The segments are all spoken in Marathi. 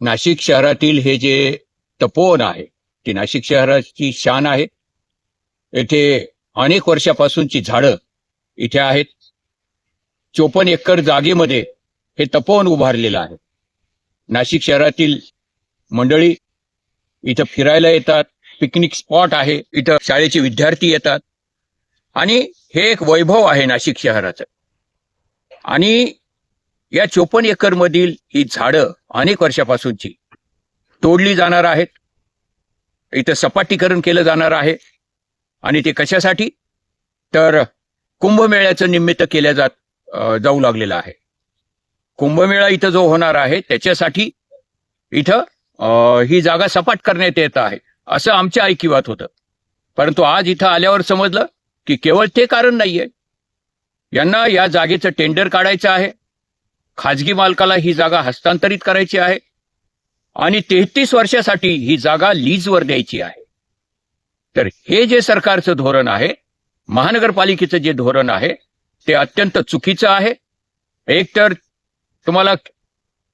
नाशिक शहरातील हे जे तपोवन आहे ती नाशिक शहराची शान आहे। येथे अनेक वर्षापासूनची झाडं इथे आहेत। 54 एकर जागेमध्ये हे तपोवन उभारलेलं आहे। नाशिक शहरातील मंडळी इथं फिरायला येतात, पिकनिक स्पॉट आहे, इथं शाळेचे विद्यार्थी येतात आणि हे एक वैभव आहे नाशिक शहराचं। आणि या 54 एकर मधील ही झाडं अनेक वर्षापासूनची तोडली जाणार आहेत। इथं सपाटीकरण केलं जाणार आहे आणि ते कशासाठी तर कुंभमेळ्याचं निमित्त केल्या जाऊ लागलेलं आहे। कुंभमेळा इथं जो होणार आहे त्याच्यासाठी इथं ही जागा सपाट करण्यात येत आहे असं आमच्या ऐकिवात होतं। परंतु आज इथं आल्यावर समजलं की केवळ ते कारण नाहीये, यांना या जागेचं टेंडर काढायचं आहे, खाजगी मालकाला ही जागा हस्तांतरित करायची आहे आणि 33 वर्षासाठी ही जागा लीजवर द्यायची आहे। तर हे जे सरकारचं धोरण आहे, महानगरपालिकेचं जे धोरण आहे ते अत्यंत चुकीचं आहे। एक तर तुम्हाला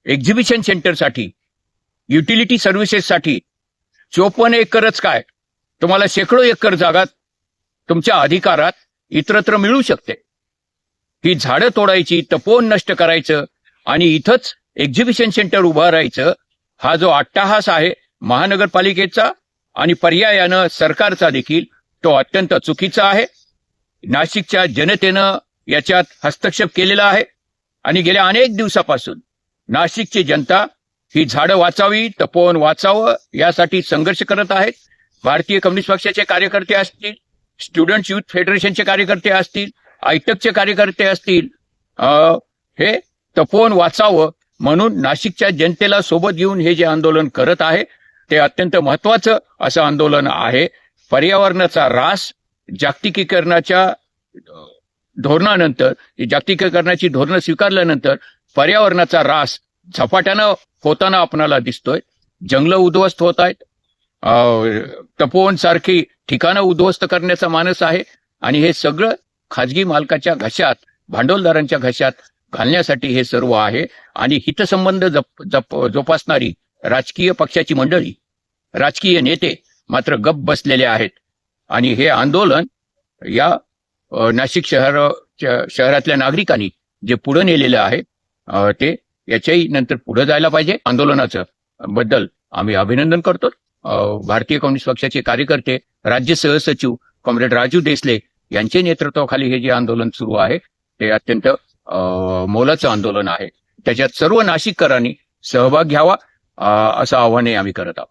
एक्झिबिशन सेंटरसाठी, युटिलिटी सर्व्हिसेससाठी 54 एकरच काय, तुम्हाला शेकडो एकर जागा तुमच्या अधिकारात इतरत्र मिळू शकते। ही झाडं तोडायची, तपोवन नष्ट करायचं आणि इथंच एक्झिबिशन सेंटर उभं राहायचं, हा जो अट्टाहास आहे महानगरपालिकेचा आणि पर्यायानं सरकारचा देखील, तो अत्यंत चुकीचा आहे। नाशिकच्या जनतेनं याच्यात हस्तक्षेप केलेला आहे आणि गेल्या अनेक दिवसापासून नाशिकची जनता ही झाडं वाचावी, तपोवन वाचावं यासाठी संघर्ष करत आहेत। भारतीय कम्युनिस्ट पक्षाचे कार्यकर्ते असतील, स्टुडंट्स युथ फेडरेशनचे कार्यकर्ते असतील, आयटकचे कार्यकर्ते असतील, हे तपोवन वाचावं म्हणून नाशिकच्या जनतेला सोबत घेऊन हे जे आंदोलन करत आहे ते अत्यंत महत्वाचं असं आंदोलन आहे। पर्यावरणाचा ऱ्हास, जागतिकीकरणाच्या धोरणानंतर, जागतिकीकरणाची धोरणं स्वीकारल्यानंतर पर्यावरणाचा ऱ्हास झपाट्यानं होताना आपणाला दिसतोय। जंगलं उद्ध्वस्त होत आहेत, तपोवन सारखी ठिकाणं उद्ध्वस्त करण्याचा मानस आहे आणि हे सगळं खाजगी मालकाच्या घशात, भांडवलदारांच्या घशात घालण्यासाठी हे सर्व आहे। आणि हितसंबंध जोपासणारी राजकीय पक्षाची मंडळी, राजकीय नेते मात्र गप्प बसलेले आहेत आणि हे आंदोलन या नाशिक शहरातल्या नागरिकांनी जे पुढे नेलेलं आहे ते याच्याही नंतर पुढे जायला पाहिजे। आंदोलनाचं बद्दल आम्ही अभिनंदन करतो। भारतीय कम्युनिस्ट पक्षाचे कार्यकर्ते, राज्य सहसचिव कॉम्रेड राजू देसले यांच्या नेतृत्वाखाली हे जे आंदोलन सुरू आहे ते अत्यंत मोलाचं आंदोलन आहे। त्याच्यात सर्व नाशिककरांनी सहभाग घ्यावा असं आव्हान आम्ही करत आहोत।